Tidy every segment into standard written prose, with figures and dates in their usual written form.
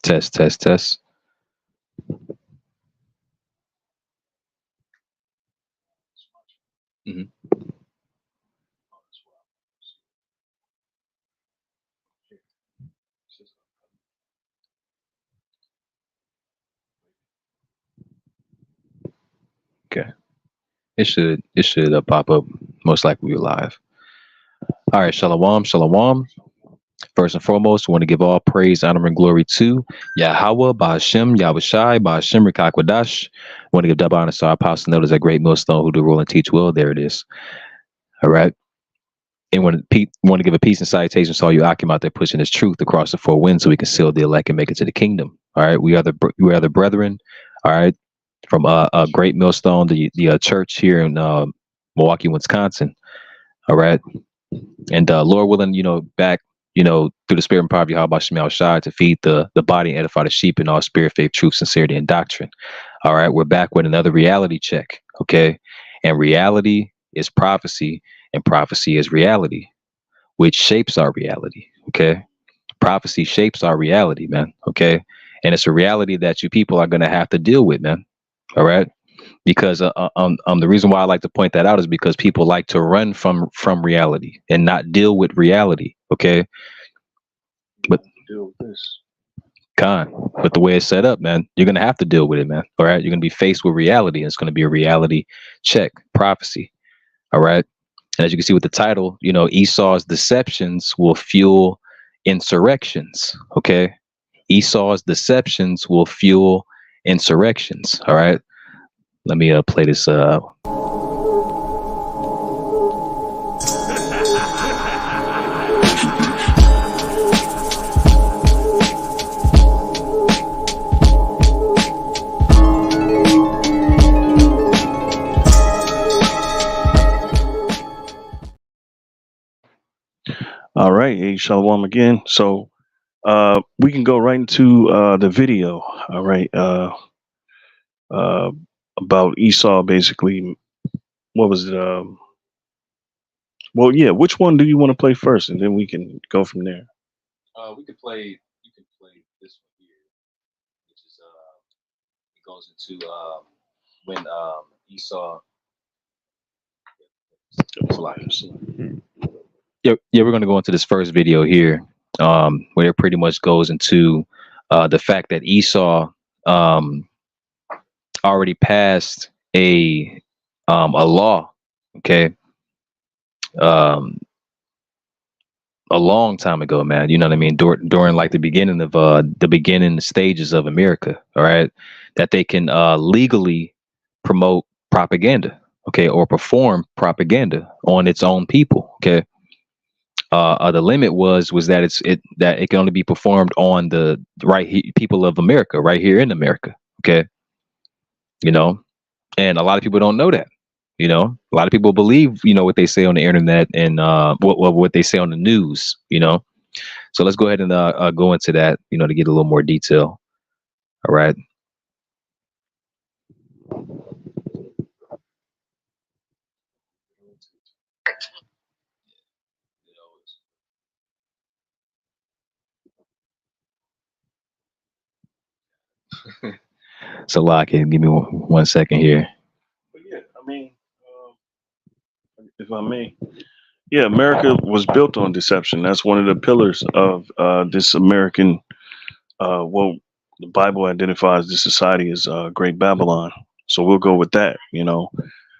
Test, test, test. Mhm. Okay. It should pop up most likely live. All right, shalom, shalom. First and foremost, we want to give all praise, honor, and glory to Yahweh, Ba'ashem, Yahushai, Ba'ashem, Rikakwadash. Want to give double honor to our apostle notice that great millstone who do rule and teach well. There it is. All right. And want to give a peace and salutation to all you Akim out there pushing this truth across the four winds so we can seal the elect and make it to the kingdom. All right. We are the brethren. All right. From a great millstone, the church here in Milwaukee, Wisconsin. All right. And Lord willing, back, through the spirit and power of Yahweh Shemal Shai to feed the body and edify the sheep in all spirit, faith, truth, sincerity, and doctrine. All right, we're back with another reality check. Okay. And reality is prophecy, and prophecy is reality, which shapes our reality. Okay. Prophecy shapes our reality, man. Okay. And it's a reality that you people are gonna have to deal with, man. All right. Because the reason why I like to point that out is because people like to run from reality and not deal with reality. Okay. But Deal with this. but the way it's set up, man, you're gonna have to deal with it, man. All right. You're gonna be faced with reality, and it's gonna be a reality check, prophecy. All right. And as you can see with the title, Esau's deceptions will fuel insurrections. Okay. Esau's deceptions will fuel insurrections. All right. Let me play this. All right, hey, shalom again. So we can go right into the video. All right. About Esau, basically. What was it? Well, yeah. Which one do you want to play first, and then we can go from there. We could play. You can play this one here, which is it goes into when Esau. Yeah, we're going to go into this first video here, where it pretty much goes into the fact that Esau already passed a law, okay, a long time ago, man. You know what I mean? During like the beginning stages of America, all right, that they can legally promote propaganda, okay, or perform propaganda on its own people, okay. The limit was that it can only be performed on the people of America, right here in America, okay. You know, and a lot of people don't know that. A lot of people believe what they say on the internet and what they say on the news. So let's go ahead and go into that, to get a little more detail. All right. So lock in. Give me 1 second here. But yeah, I mean, if I may, yeah, America was built on deception. That's one of the pillars of this American. Well, the Bible identifies this society as Great Babylon. So we'll go with that.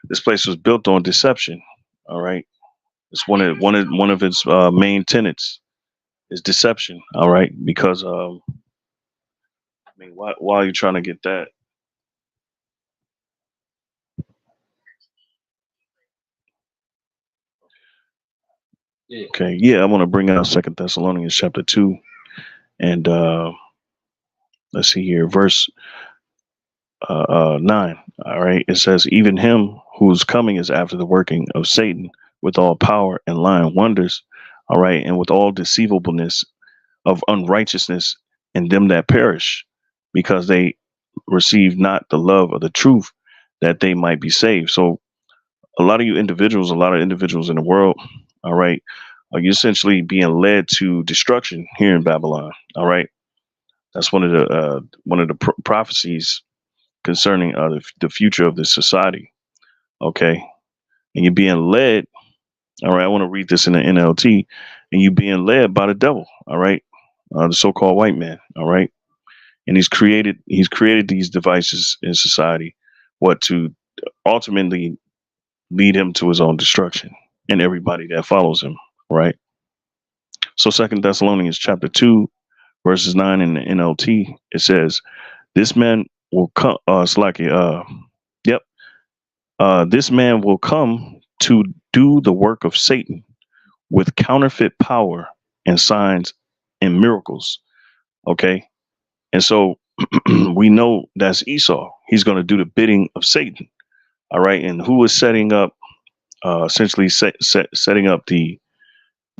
This place was built on deception. All right, it's one of its main tenets is deception. All right, because I mean, why are you trying to get that? Yeah. Okay, yeah, I want to bring out Second Thessalonians chapter 2, and let's see here, verse 9. All right, it says, "Even him whose coming is after the working of Satan, with all power and lying wonders, all right, and with all deceivableness of unrighteousness in them that perish, because they receive not the love of the truth, that they might be saved." So, a lot of individuals in the world, all right, are you essentially being led to destruction here in Babylon, all right? That's one of the prophecies concerning the future of this society. Okay, and you're being led. All right, I want to read this in the NLT, and you being led by the devil. All right, the so-called white man. All right, and he's created these devices in society, what to ultimately lead him to his own destruction and everybody that follows him. Right. So Second Thessalonians chapter 2, verses 9 in the NLT, it says, "This man will come." It's like yep. This man will come to do the work of Satan with counterfeit power and signs and miracles. Okay, and so we know that's Esau. He's going to do the bidding of Satan. All right, and who is setting up, essentially setting up the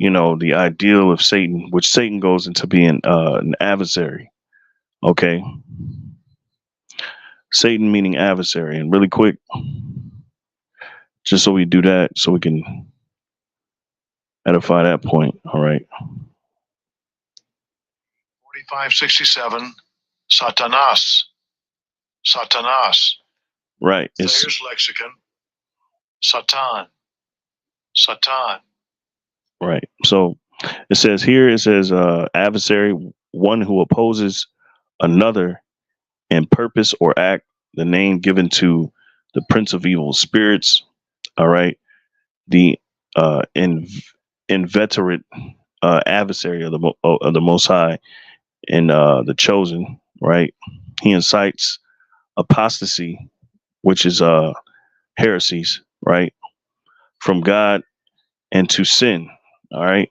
the ideal of Satan, which Satan goes into being an adversary. Okay, Satan meaning adversary. And really quick, just so we do that, so we can edify that point. All right. 4567, Satanas. Satanas. Right. It's Thayer's lexicon. Satan. Satan. right. So it says here, it says adversary, one who opposes another in purpose or act, the name given to the prince of evil spirits. All right. The inveterate adversary of the Most High and the chosen. Right. He incites apostasy, which is heresies, right, from God and to sin. All right.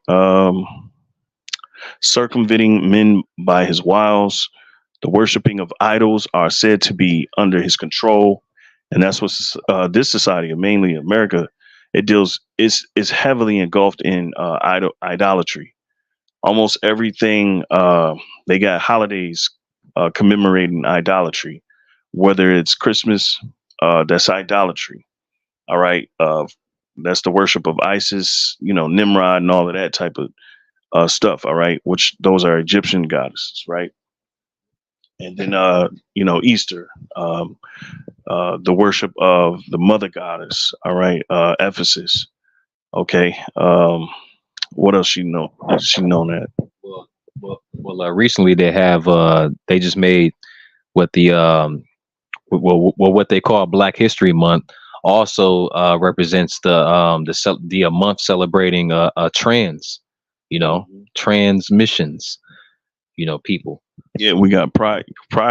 Circumventing men by his wiles. The worshiping of idols are said to be under his control, and that's what this society, mainly America, it deals is heavily engulfed in idolatry. Almost everything, they got holidays commemorating idolatry, whether it's Christmas, that's idolatry. All right, that's the worship of Isis, Nimrod, and all of that type of stuff. All right, which those are Egyptian goddesses, right? And then Easter, the worship of the mother goddess. All right, Ephesus. Okay, what else she know? She known that. Recently they just made what what they call Black History Month also represents the month celebrating trans, transmissions, people. Yeah, we got Pride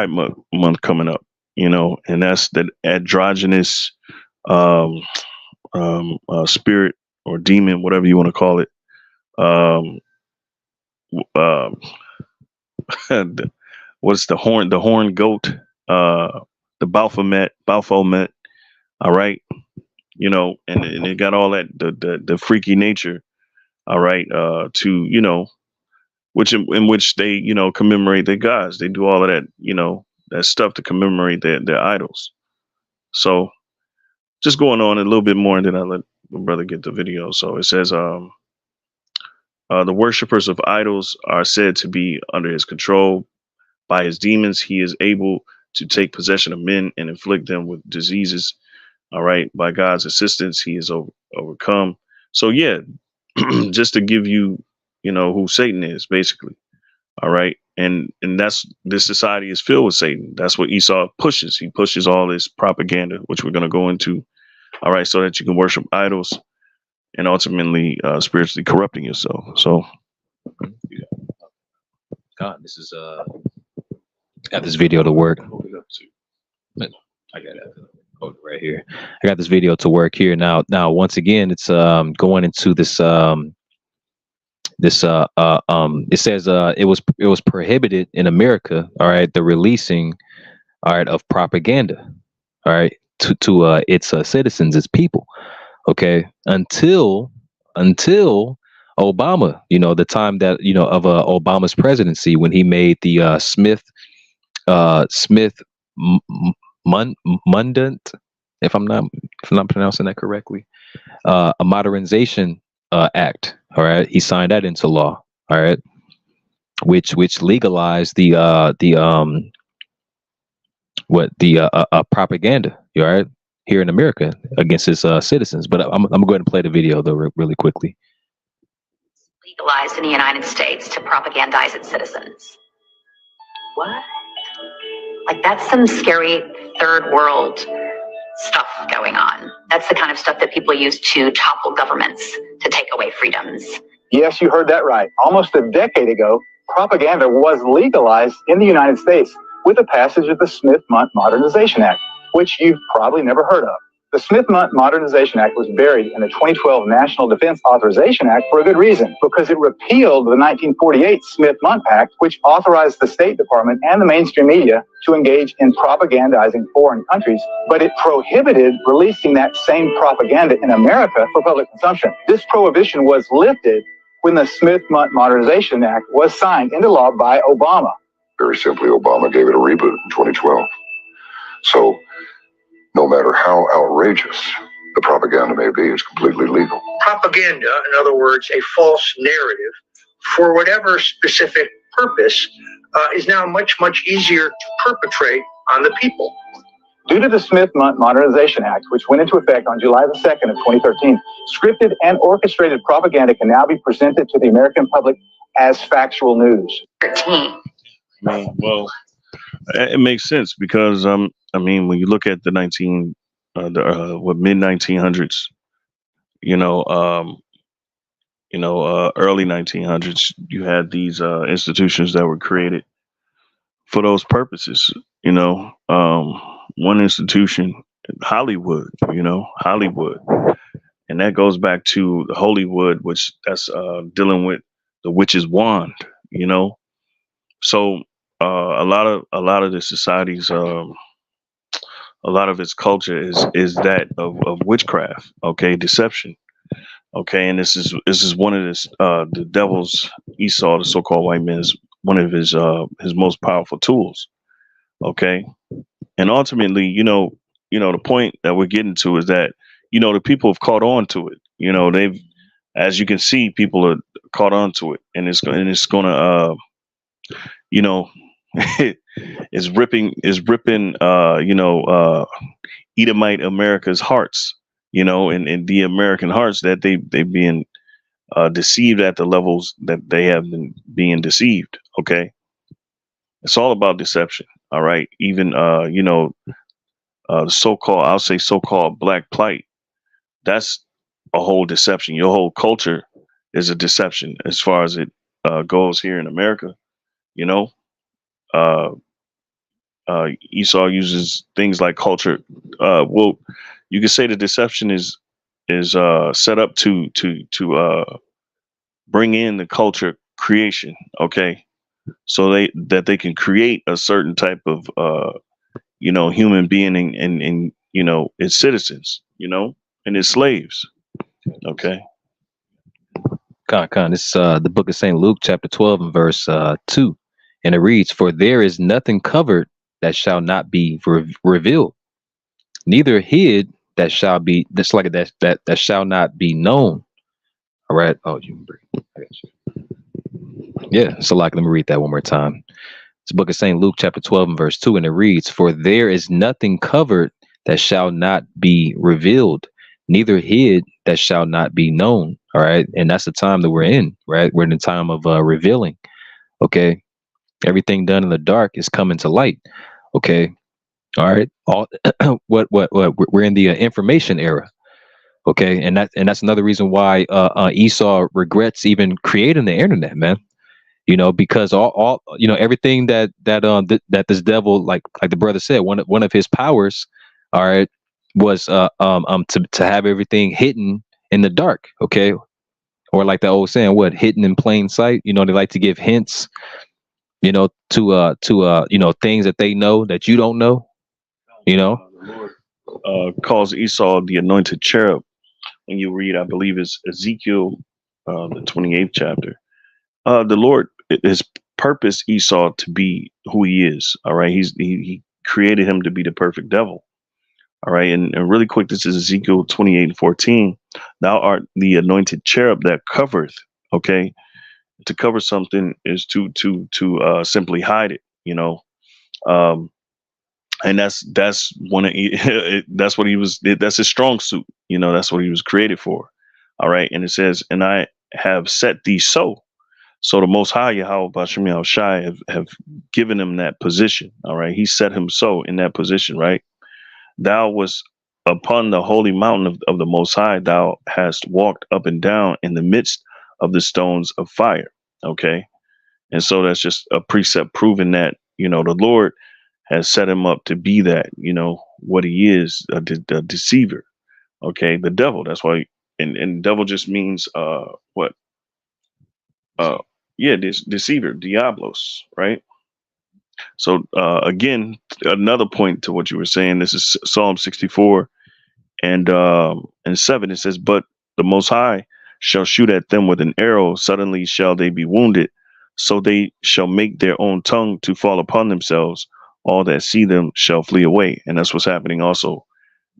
month coming up, and that's the androgynous um, spirit or demon, whatever you want to call it. Um, um, what's the horn goat, the Baphomet. All right, and it got all that the freaky nature. All right, to which in which they commemorate their gods. They do all of that that stuff to commemorate their idols. So just going on a little bit more, and then I let my brother get the video. So it says, the worshippers of idols are said to be under his control. By his demons, he is able to take possession of men and inflict them with diseases. All right. By God's assistance, he is overcome. So yeah, just to give you, who Satan is, basically. All right. And that's this society is filled with Satan. That's what Esau pushes. He pushes all this propaganda, which we're going to go into. All right. So that you can worship idols and ultimately spiritually corrupting yourself. So God, this is got this video to work. But I got it. Hold it right here. I got this video to work here now. Now, once again, it's going into this it says it was prohibited in America, all right, the releasing, all right, of propaganda, all right, to its citizens, its people, okay, until Obama, the time that of Obama's presidency, when he made the Smith Mundant, if I'm not pronouncing that correctly, a modernization act. All right, he signed that into law. All right, which legalized the propaganda, you all right, here in America against its citizens. But I'm gonna go ahead and play the video though really quickly. Legalized in the United States to propagandize its citizens. What? Like, that's some scary third world stuff going on. That's the kind of stuff that people use to topple governments, to take away freedoms. Yes, you heard that right. Almost a decade ago, propaganda was legalized in the United States with the passage of the Smith-Mundt Modernization Act, which you've probably never heard of. The Smith-Mundt Modernization Act was buried in the 2012 National Defense Authorization Act for a good reason, because it repealed the 1948 Smith-Mundt Act, which authorized the State Department and the mainstream media to engage in propagandizing foreign countries, but it prohibited releasing that same propaganda in America for public consumption. This prohibition was lifted when the Smith-Mundt Modernization Act was signed into law by Obama. Very simply, Obama gave it a reboot in 2012. So, no matter how outrageous the propaganda may be, it's completely legal. Propaganda, in other words, a false narrative, for whatever specific purpose, is now much, much easier to perpetrate on the people. Due to the Smith-Mundt Modernization Act, which went into effect on July the 2nd of 2013, scripted and orchestrated propaganda can now be presented to the American public as factual news. 13. Well, it makes sense because I mean, when you look at the mid 1900s, early 1900s, you had these institutions that were created for those purposes. One institution, Hollywood, Hollywood, and that goes back to the Hollywood, which that's dealing with the witch's wand. So a lot of the societies, a lot of its culture is that of witchcraft, okay, deception, okay, and this is one of the devil's, Esau, the so-called white man, is one of his most powerful tools, okay, and ultimately, the point that we're getting to is that the people have caught on to it, they've, as you can see, people are caught on to it, and it's gonna is ripping Edomite America's hearts, and the American hearts that they being deceived at the levels that they have been being deceived. Okay, it's all about deception. All right, even the so-called, I'll say so-called black plight, that's a whole deception. Your whole culture is a deception as far as it goes here in America. Esau uses things like culture. Well, you could say the deception is set up to bring in the culture creation. Okay, so they can create a certain type of human being and its citizens, and its slaves. Okay. This is the book of St. Luke, chapter 12 and verse 2. And it reads, "For there is nothing covered that shall not be revealed, neither hid that shall be that shall not be known." All right. Oh, you I got you. Yeah. So let me read that one more time. It's the book of St. Luke, chapter 12 and verse 2, and it reads, "For there is nothing covered that shall not be revealed, neither hid that shall not be known." All right. And that's the time that we're in, right? We're in the time of revealing. Okay. Everything done in the dark is coming to light. Okay. All right. All what we're in the information era. Okay. And that's another reason why Esau regrets even creating the internet, man. Because all everything that this devil, like the brother said, one of his powers, all right, was to have everything hidden in the dark. Okay. Or like the old saying, what, hidden in plain sight. They like to give hints, to things that they know that you don't know. The Lord calls Esau the anointed cherub. When you read, I believe it's Ezekiel, the 28th chapter. The Lord has purposed Esau to be who he is. All right, he created him to be the perfect devil. All right, and really quick, this is Ezekiel 28:14. "Thou art the anointed cherub that covereth." Okay, To cover something is to simply hide it, you know. Um, and that's one of that's what he was. That's his strong suit, you know. That's what he was created for. All right, and it says, "And I have set thee so." So the Most High Yahweh Bashim Yahushai have given him that position. All right, he set him so in that position. Right, thou was upon the holy mountain of the Most High. Thou hast walked up and down in the midst of the stones of fire. Okay, and so that's just a precept proving that, you know, the Lord has set him up to be that, you know, what he is, a deceiver. Okay, the devil. That's why, and devil just means what? Uh, yeah, this deceiver, diablos, right? So again, another point to what you were saying. This is Psalm 64 and 7. It says, "But the Most High shall shoot at them with an arrow. Suddenly shall they be wounded. So they shall make their own tongue to fall upon themselves. All that see them shall flee away." And that's what's happening also.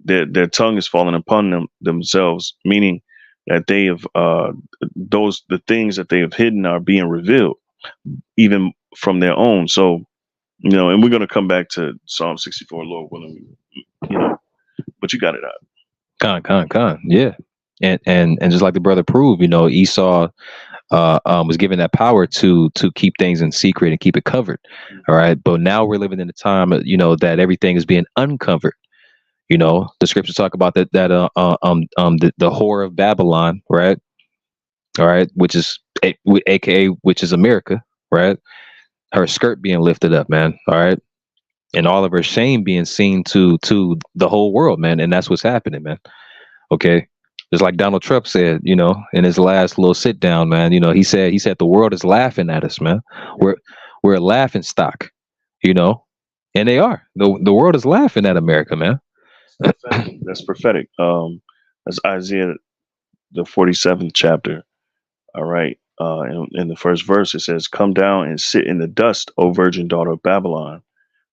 Their tongue is falling upon themselves, meaning that they have the things that they have hidden are being revealed, even from their own. So, you know, and we're going to come back to Psalm 64, Lord willing, you know, but you got it out. Con. Yeah. And just like the brother proved, you know, Esau was given that power to keep things in secret and keep it covered. All right. But now we're living in a time, you know, that everything is being uncovered. You know, the scriptures talk about the whore of Babylon, right? All right, which is AKA, which is America, right? Her skirt being lifted up, man. All right. And all of her shame being seen to the whole world, man. And that's what's happening, man. Okay. Just like Donald Trump said, you know, in his last little sit down, man, you know, he said the world is laughing at us, man. We're a laughing stock, you know, and they are. The world is laughing at America, man. That's prophetic. That's Isaiah, the 47th chapter. All right. In the first verse, it says, "Come down and sit in the dust, O virgin daughter of Babylon."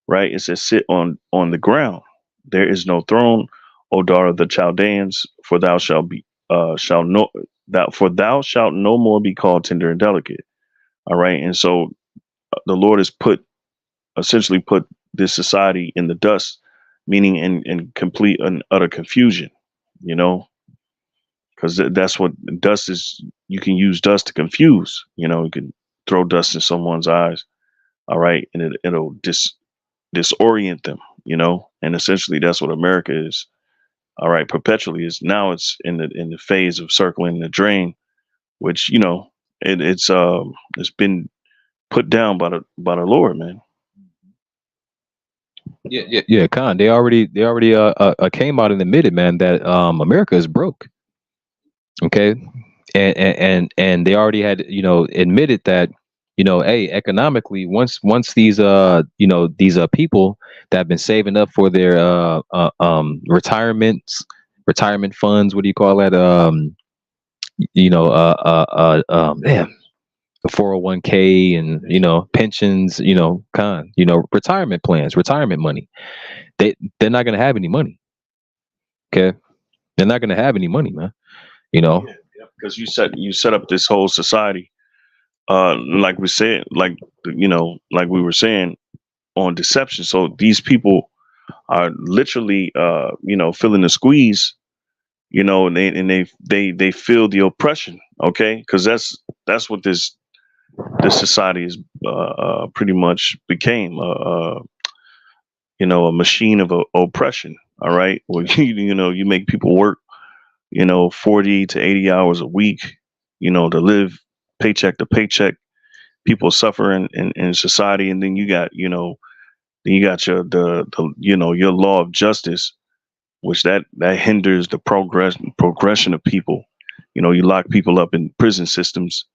Right. It says, "Sit on the ground. There is no throne, O daughter of the Chaldeans, for thou shalt be shall no that for thou shalt no more be called tender and delicate." All right. And so the Lord has essentially put this society in the dust, meaning in complete and utter confusion, you know, because that's what dust is. You can use dust to confuse, you know, you can throw dust in someone's eyes. All right. And it'll disorient them, you know, and essentially that's what America is. All right. Perpetually is now it's in the phase of circling the drain, which, you know, it's been put down by the Lord, man. Yeah. Con, they already came out and admitted, man, that America is broke. Okay, and they already had, you know, admitted that, you know, hey, economically, once these these people that have been saving up for their retirement funds, what do you call that, you know, man, the 401k and, you know, pensions, you know, you know, retirement plans, retirement money, they're not going to have any money. Okay, they're not going to have any money, man, you know. Because you set up this whole society, like we said, like, you know, like we were saying, on deception. So these people are literally you know, feeling the squeeze, you know, and they feel the oppression. Okay, because that's what this society is pretty much became, you know, a machine of oppression. All right, well, you know, you make people work, you know, 40 to 80 hours a week, you know, to live paycheck to paycheck. People suffer in society, and then you got, you know, then you got the you know, your law of justice, which that hinders the progression of people. You know, you lock people up in prison systems,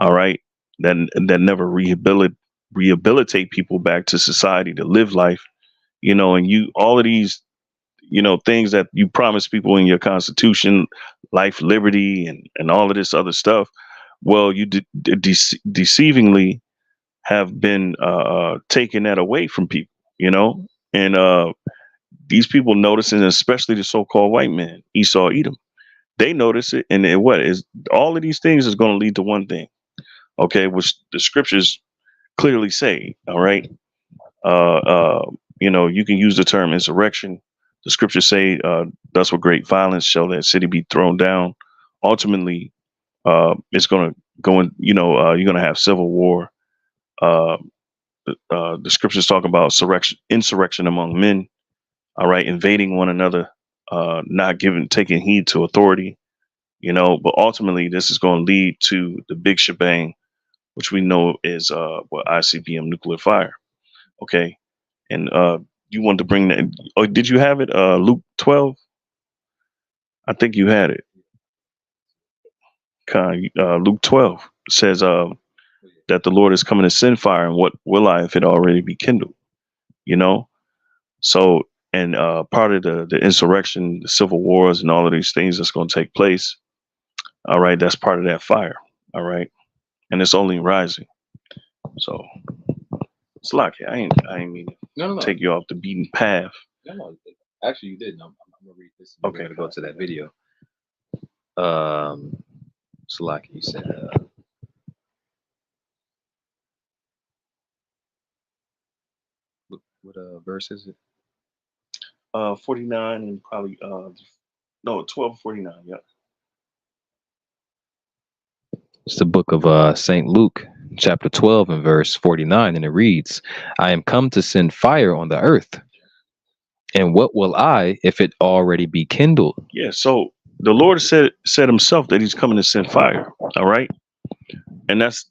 all right, that never rehabilitate people back to society to live life, you know, and you all of these, you know, things that you promise people in your constitution, life, liberty, and all of this other stuff. Well, you deceivingly have been taking that away from people, you know, and these people noticing, especially the so-called white man, Esau Edom, they notice it, and what is all of these things is going to lead to one thing: Okay, which the scriptures clearly say. All right. You can use the term insurrection. The scriptures say, "Thus with great violence shall that city be thrown down." Ultimately, it's going to go in. You're going to have civil war. Uh, the scriptures talk about insurrection among men. All right, invading one another, not taking heed to authority. But ultimately, this is going to lead to the big shebang, which we know is ICBM nuclear fire. Okay, and you want to bring that? Oh, did you have it? Luke 12. I think you had it. Luke 12 says that the Lord is coming to send fire, and what will I if it already be kindled? You know. So, and part of the insurrection, the civil wars, and all of these things that's going to take place. All right, that's part of that fire. All right, and it's only rising. So, it's lucky. I ain't mean to take you off the beaten path. No, actually, you didn't. I'm gonna read this. Okay, I'm gonna go to that video. Slack, you said. What verse is it? 49 and probably 12:49. Yeah. It's the book of St. Luke, chapter 12 and verse 49, and it reads, "I am come to send fire on the earth. And what will I if it already be kindled?" Yeah. So the Lord said himself that he's coming to send fire. All right. And that's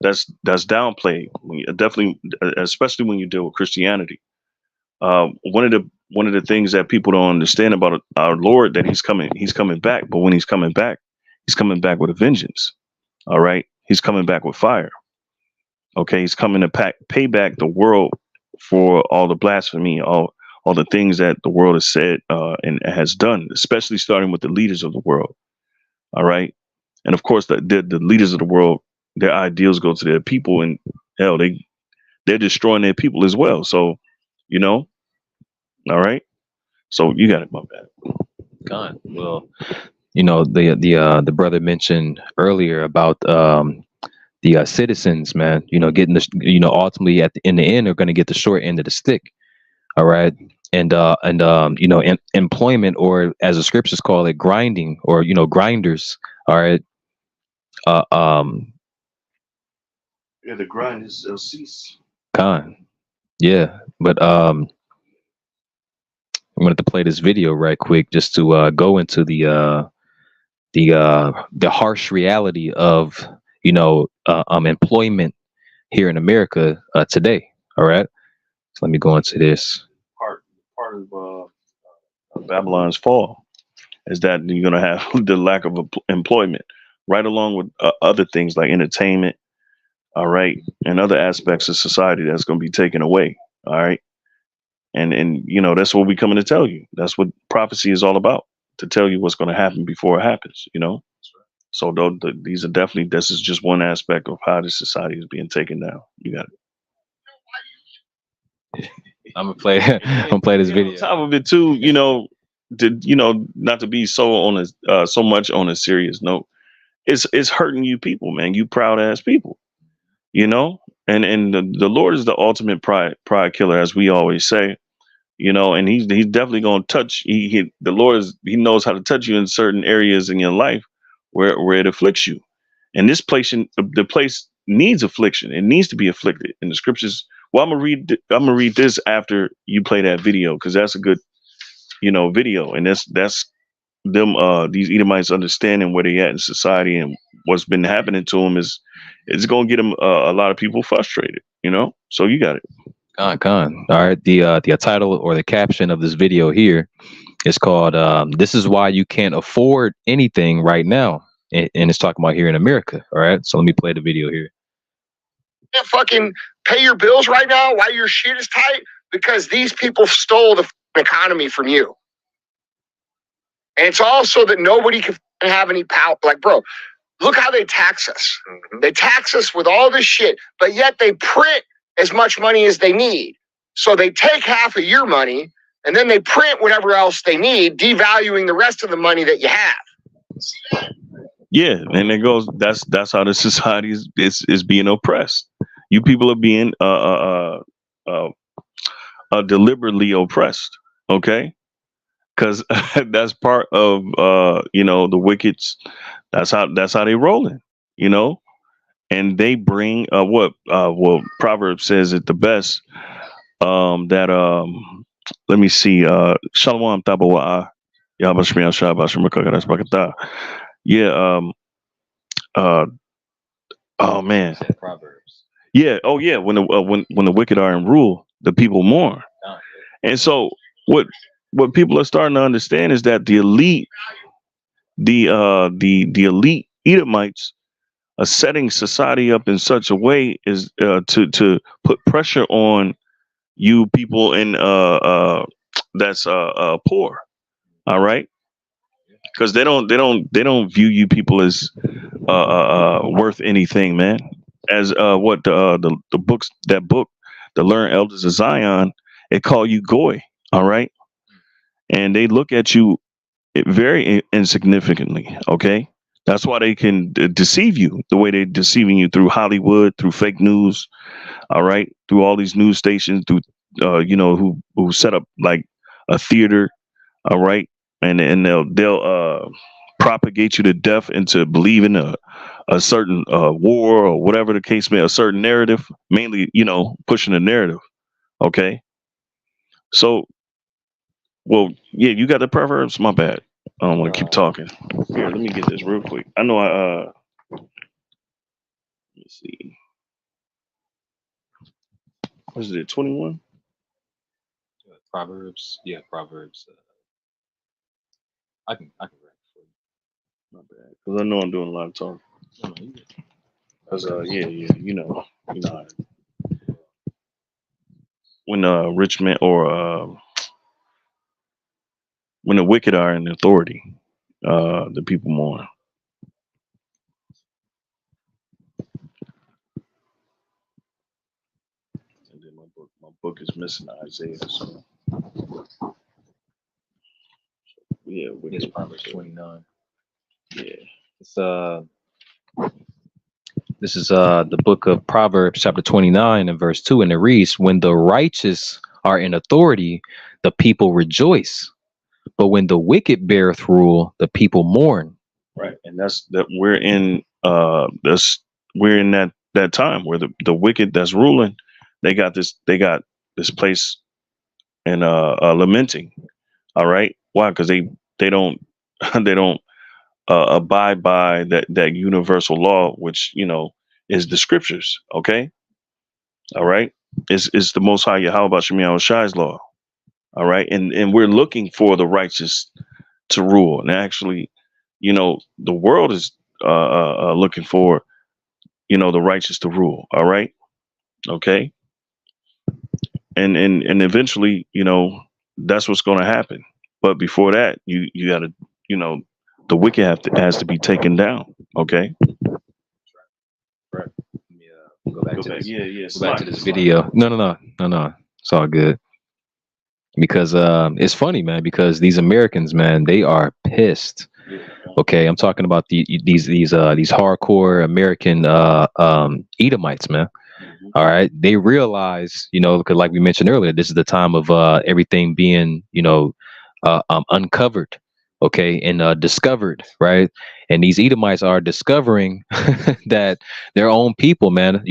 downplayed. Definitely, especially when you deal with Christianity. One of the things that people don't understand about our Lord, that he's coming back. But when he's coming back with a vengeance. All right. He's coming back with fire. Okay. He's coming to pay back the world for all the blasphemy, all the things that the world has said and has done, especially starting with the leaders of the world. All right. And of course, the leaders of the world, their ideals go to their people, and hell, they're destroying their people as well. So, all right. So you got it, my bad. God. Well, the brother mentioned earlier about the citizens, man. Getting ultimately in the end, are going to get the short end of the stick. All right. And employment, or as the scriptures call it, grinding, or grinders. All right. Yeah, the grind is cease. Con. Yeah, but I wanted to play this video right quick just to go into the harsh reality of employment here in America today. All right. So let me go into this. Part of Babylon's fall is that you're going to have the lack of employment, right along with other things like entertainment. All right, and other aspects of society that's going to be taken away. All right, and that's what we're coming to tell you. That's what prophecy is all about, to tell you what's going to happen before it happens. So this is just one aspect of how this society is being taken down. You got it. I'm gonna play this video. On top of it too, not to be so much on a serious note, it's hurting you people, man. You proud ass people, and the Lord is the ultimate pride killer, as we always say, and he's definitely going to touch. The Lord he knows how to touch you in certain areas in your life where it afflicts you, and the place needs affliction. It needs to be afflicted in the scriptures. Well, I'm gonna read this after you play that video, because that's a good video, and that's them these Edomites understanding where they at in society, and what's been happening to them is going to get them a lot of people frustrated. So you got it. Con. All right. The title or the caption of this video here is called "This is why you can't afford anything right now," and it's talking about here in America. All right. So let me play the video here. You can't fucking pay your bills right now while your shit is tight because these people stole the economy from you. And it's also that nobody can have any power. Like, bro, look how they tax us. Mm-hmm. They tax us with all this shit, but yet they print as much money as they need. So they take half of your money and then they print whatever else they need, devaluing the rest of the money that you have. See that? Yeah, and it goes. That's how the society is being oppressed. You people are being uh, deliberately oppressed. Okay, because that's part of the wickets. That's how they rolling. You know, and they bring what well Proverbs says it the best. That let me see. Shalom tabawa. Yabashmi Ashabashim. Yeah. Uh. Oh man. Said Proverbs. Yeah. Oh yeah. When the wicked are in rule, the people mourn. Oh, And so what people are starting to understand is that the elite, the elite Edomites are setting society up in such a way is to put pressure on you people in that's poor. All right, because they don't view you people as worth anything, man. As what the books that book, the Learned Elders of Zion, it call you goy. All right, and they look at you very insignificantly. Okay, that's why they can deceive you the way they're deceiving you through Hollywood, through fake news. All right, through all these news stations, through who set up like a theater. All right, and they'll propagate you to death into believing a certain war or whatever the case may, a certain narrative, mainly pushing a narrative. Okay, so well, yeah, you got the Proverbs. My bad. I don't want to keep talking. Here, let me get this real quick. I know let's see. What is it? 21. Proverbs. Yeah, Proverbs. I can read it for you. My bad, because I know I'm doing a lot of talking. No, no, you good. Cause yeah, when rich men or when the wicked are in authority, the people mourn. And then my book is missing Isaiah. So yeah, It's wicked. Proverbs 29. Yeah, It's This is the book of Proverbs, chapter 29 and verse 2, and it reads, "When the righteous are in authority, the people rejoice, but when the wicked beareth rule, the people mourn." right. And that's that we're in that time where the wicked that's ruling, they got this place and lamenting. All right, why? Because they don't they don't abide by that universal law, which is the scriptures. Okay, all right, is the Most High Yahweh Shemiah Shai's law. All right, and we're looking for the righteous to rule, and actually, the world is looking for the righteous to rule. All right, okay, and eventually, that's what's going to happen. But before that, you got to, the wicked has to be taken down. Okay. Right. Yeah. Go back Go to back. this. Yeah, yeah. Go back to this video. No. It's all good. Because it's funny, man. Because these Americans, man, they are pissed. Okay, I'm talking about these hardcore American Edomites, man. All right, they realize, because like we mentioned earlier, this is the time of everything being, uncovered, okay, and discovered, right? And these Edomites are discovering that their own people, man,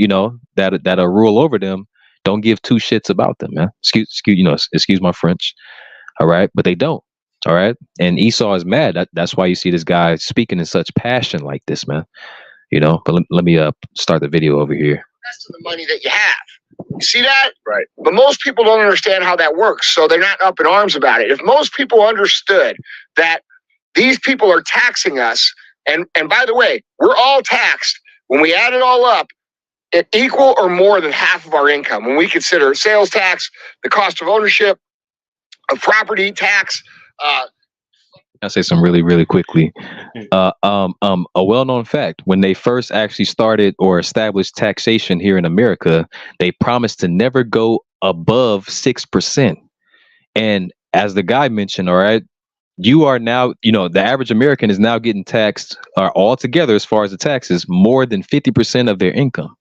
that are rule over them, don't give two shits about them, man. Excuse my French, all right, but they don't. All right, and Esau is mad. That's why you see this guy speaking in such passion like this, man. But let me start the video over here. Rest of the money that you have. You see that? Right. But most people don't understand how that works, so they're not up in arms about it. If most people understood that these people are taxing us, and by the way, we're all taxed, when we add it all up, it equal or more than half of our income. When we consider sales tax, the cost of ownership, of property tax. I'll say some really, really quickly. A well-known fact: when they first actually started or established taxation here in America, they promised to never go above 6%. And as the guy mentioned, all right, you are now, the average American is now getting taxed, or altogether, as far as the taxes, more than 50% of their income.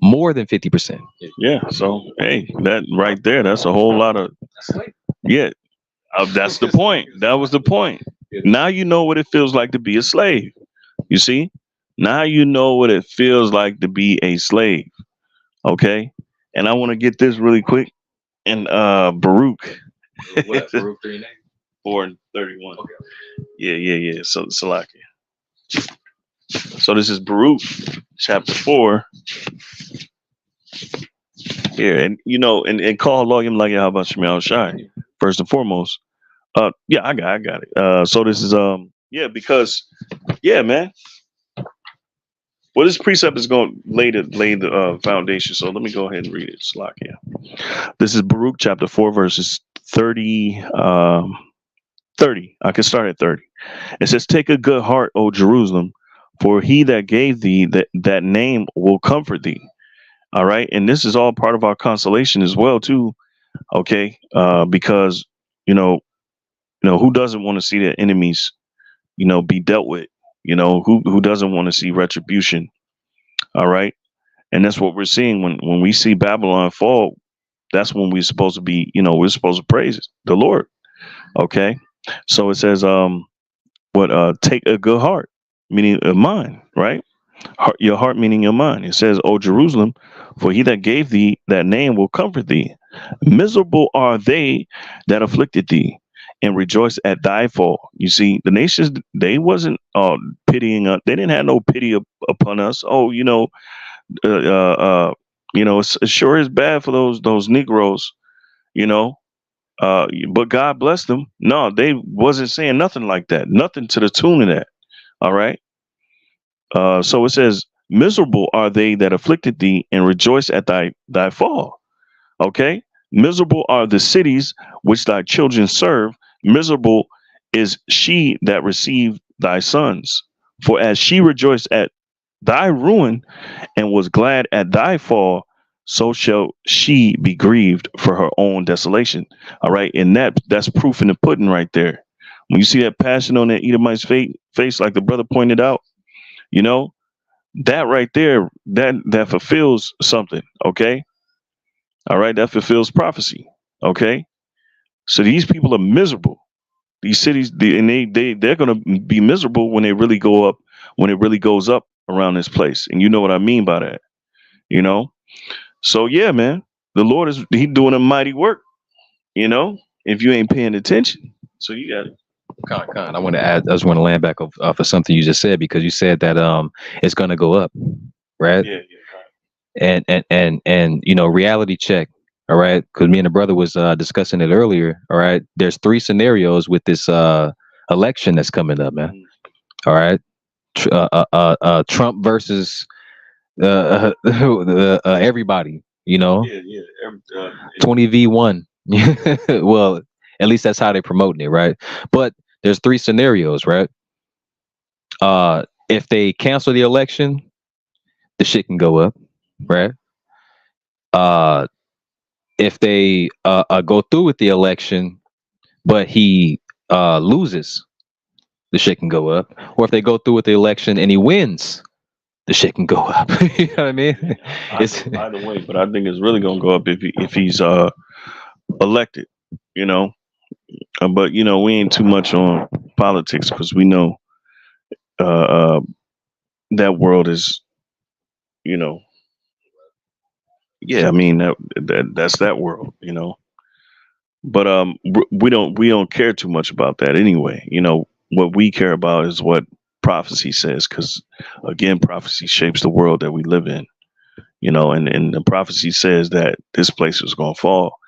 More than 50%. Yeah. So hey, that right there, that's a whole lot of yeah. That's the point. That was the point. Now you know what it feels like to be a slave. You see? Now you know what it feels like to be a slave. Okay? And I want to get this really quick. And Baruch. What, Baruch 3 and 8? 4 and 31. Okay. Yeah. So Salakia. So this is Baruch chapter 4. Here, and and call law him like how about Shemel Shai. First and foremost. Yeah, I got it. So this is because man. Well, this precept is going to lay the foundation. So let me go ahead and read it. Salakia. This is Baruch chapter 4, verses 30. 30. I can start at 30. It says, "Take a good heart, O Jerusalem, for he that gave thee that name will comfort thee." All right, and this is all part of our consolation as well, too. Okay, because who doesn't want to see their enemies, be dealt with? Who doesn't want to see retribution? All right, and that's what we're seeing when we see Babylon fall. That's when we're supposed to be, we're supposed to praise the Lord. Okay, so it says, take a good heart, meaning a mind, right? Your heart meaning your mind. It says, "O Jerusalem, for he that gave thee that name will comfort thee. Miserable are they that afflicted thee, and rejoice at thy fall." You see, the nations, they wasn't pitying us. They didn't have no pity upon us. Oh, it sure is bad for those Negroes, but God bless them. No, they wasn't saying nothing like that. Nothing to the tune of that. All right. So it says, "Miserable are they that afflicted thee, and rejoice at thy fall." Okay. Miserable are the cities which thy children serve. Miserable is she that received thy sons. For as she rejoiced at thy ruin, and was glad at thy fall, so shall she be grieved for her own desolation. All right. And that's proof in the pudding right there. When you see that passion on that Edomite's face, like the brother pointed out, you know, that right there, that fulfills something. Okay. All right. That fulfills prophecy. Okay. So these people are miserable. These cities, they're going to be miserable when they really go up, when it really goes up around this place. And you know what I mean by that, you know? So yeah, man, the Lord he doing a mighty work, if you ain't paying attention. So you got it. Con. I want to add. I just want to land back off of something you just said, because you said that it's going to go up, right? Yeah. And reality check. All right, because me and the brother was discussing it earlier. All right, there's 3 scenarios with this election that's coming up, man. All right, Trump versus everybody. Yeah. 20v1. Well, at least that's how they're promoting it, right? But there's 3 scenarios, right? If they cancel the election, the shit can go up, right? If they go through with the election, but he loses, the shit can go up. Or if they go through with the election and he wins, the shit can go up. You know what I mean? It's Either way, but I think it's really gonna go up if he's elected, But we ain't too much on politics because we know that world is, yeah. I mean that's that world, But we don't care too much about that anyway. What we care about is what prophecy says, because again, prophecy shapes the world that we live in. And the prophecy says that this place is going to fall.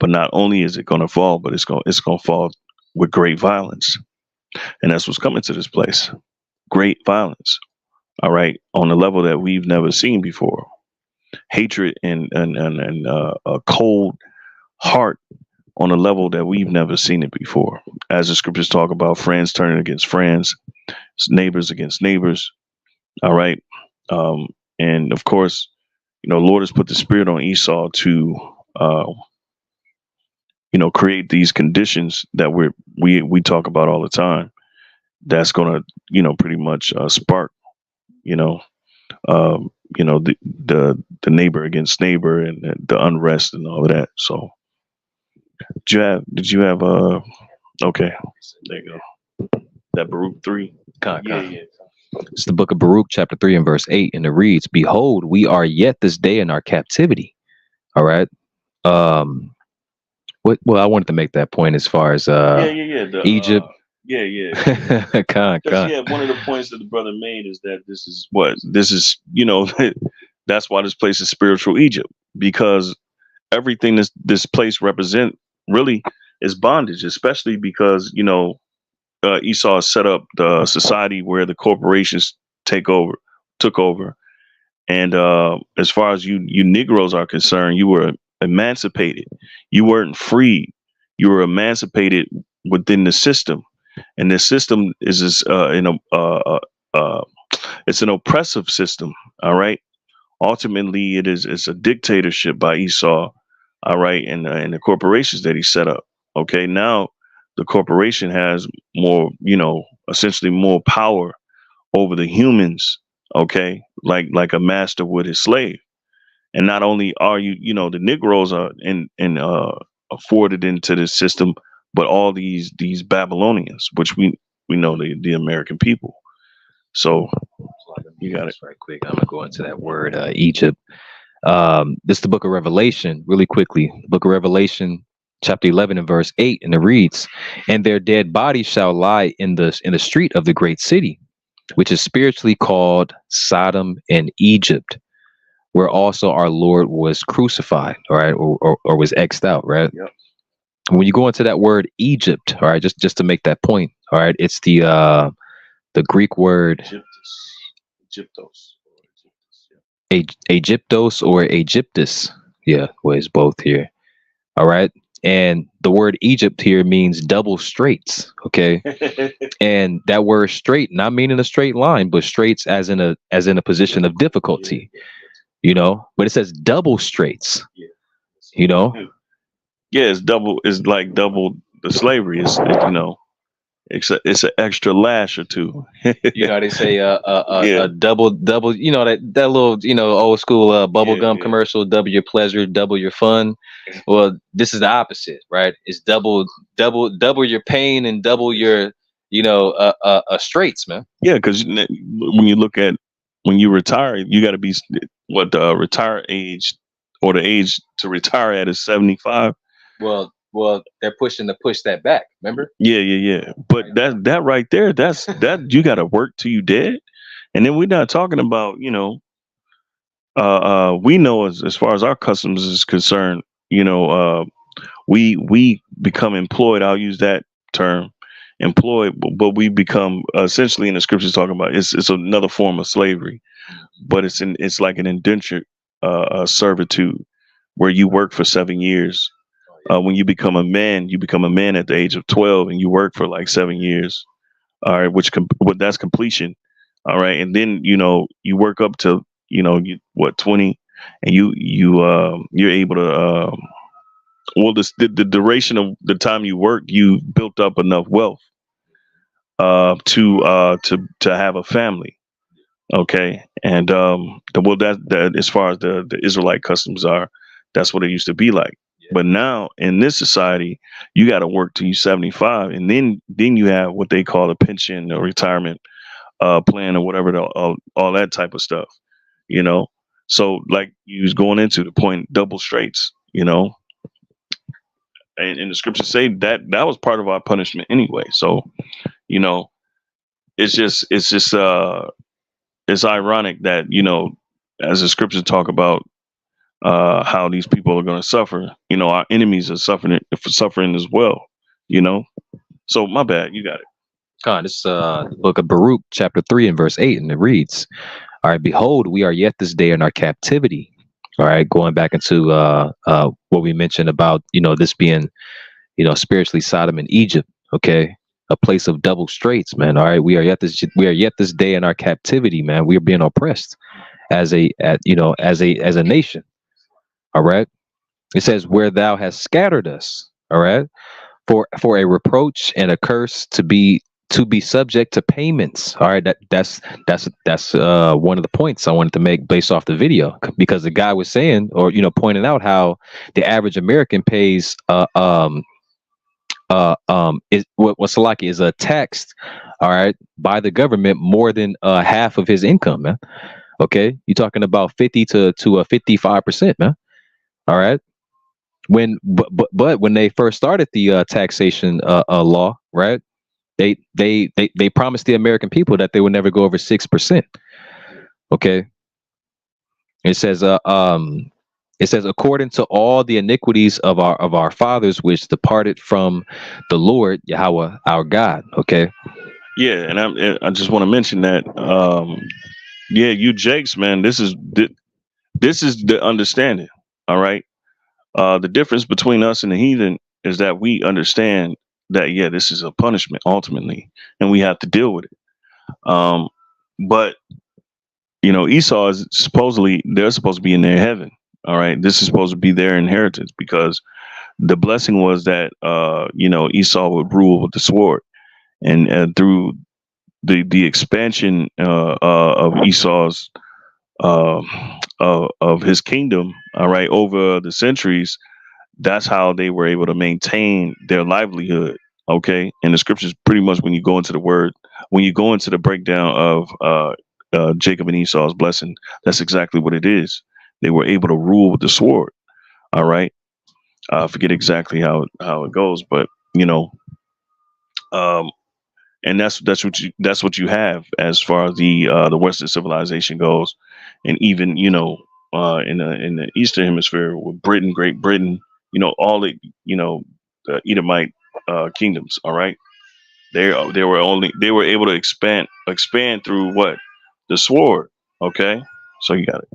But not only is it going to fall, but it's going to fall with great violence, and that's what's coming to this place. Great violence. All right, on a level that we've never seen before. Hatred and a cold heart on a level that we've never seen it before. As the scriptures talk about, friends turning against friends, neighbors against neighbors. All right, and of course, Lord has put the spirit on Esau to create these conditions that we talk about all the time. That's gonna, pretty much spark, you know, the neighbor against neighbor and the unrest and all of that. So, did you have okay, there you go. That Baruch 3. Yeah. It's the book of Baruch, chapter 3 and verse 8, and it reads, "Behold, we are yet this day in our captivity." All right. Well, I wanted to make that point as far as Egypt. Con. Because one of the points that the brother made is that this is that's why this place is spiritual Egypt, because everything this place represent really is bondage, especially because Esau set up the society where the corporations took over, and as far as you Negroes are concerned, you were emancipated. You weren't free. You were emancipated within the system, and the system is it's an oppressive system. All right. Ultimately, it's a dictatorship by Esau. All right, and the corporations that he set up. Okay, now the corporation has more, essentially more power over the humans. Okay, like a master would his slave. And not only are the Negroes are afforded into this system, but all these Babylonians, which we know the American people. So you got it. Right quick. I'm gonna go into that word Egypt. This is the book of Revelation, really quickly. Book of Revelation, chapter 11 and verse 8, and it reads, "And their dead bodies shall lie in the street of the great city, which is spiritually called Sodom and Egypt, where also our Lord was crucified," all right, or was X'd out, right? Yep. When you go into that word Egypt, all right, just to make that point, all right, it's the Greek word Egyptos or Egyptus. Yeah, well, it's both here. All right. And the word Egypt here means double straits. Okay. And that word straight, not meaning a straight line, but straits as in a position of difficulty, but it says double straits, Yeah, it's like double the slavery. It's an extra lash or two. They say a double, that little old school bubble gum commercial, double your pleasure, double your fun. Well, this is the opposite, right? It's double your pain and double your straits, man. Yeah, because when you retire, you got to be what the retire age or the age to retire at is 75. Well, they're push that back. Remember? Yeah. But that right there, that's you got to work till you dead, and then we're not talking about we know as far as our customs is concerned, we become employed. I'll use that term, employed, but we become essentially in the scriptures talking about it's another form of slavery, but it's like an indentured servitude where you work for 7 years. When you become a man at the age of 12, and you work for like 7 years. All right, that's completion. All right, and then you work up to 20, and you're able to the duration of the time you work, you built up enough wealth to have a family. Okay, and that as far as the Israelite customs are, that's what it used to be like. But now in this society, you got to work till you're 75, and then you have what they call a pension or retirement plan or whatever, all that type of stuff. So like you was going into the point, double straits. And the scriptures say that was part of our punishment anyway. So it's ironic that as the scriptures talk about how these people are going to suffer. Our enemies are suffering as well. So my bad, you got it. God, this book of Baruch, chapter 3 and verse 8, and it reads, "All right, behold, we are yet this day in our captivity." All right, going back into what we mentioned about this being spiritually Sodom and Egypt. Okay, a place of double straits, man. All right, we are yet this day in our captivity, man. We are being oppressed as a nation. All right. It says, "Where thou hast scattered us." All right, for a reproach and a curse to be subject to payments. All right, that's one of the points I wanted to make based off the video, because the guy was saying, or pointing out how the average American pays is what Salaki is taxed, all right, by the government more than half of his income, man. Okay, you're talking about 50 to 55%, man. All right. But when they first started the taxation law, right? They promised the American people that they would never go over 6%. Okay, it says it says, according to all the iniquities of our fathers which departed from the Lord Yahweh our God. Okay. Yeah, and I just want to mention that. Yeah, you Jakes, man. This is the understanding. All right. The difference between us and the heathen is that we understand that, yeah, this is a punishment ultimately, and we have to deal with it. But Esau is supposedly, they're supposed to be in their heaven. All right, this is supposed to be their inheritance, because the blessing was that Esau would rule with the sword, and through the expansion of Esau's of his kingdom, all right, over the centuries, that's how they were able to maintain their livelihood. Okay, and the scriptures, pretty much, when you go into the word, when you go into the breakdown of Jacob and Esau's blessing, that's exactly what it is. They were able to rule with the sword. All right, I forget exactly how it goes, but um, and that's what you have as far as the Western civilization goes, and even in the Eastern Hemisphere with Britain, Great Britain, all the the Edomite kingdoms. All right, they were able to expand through what, the sword. Okay, so you got it.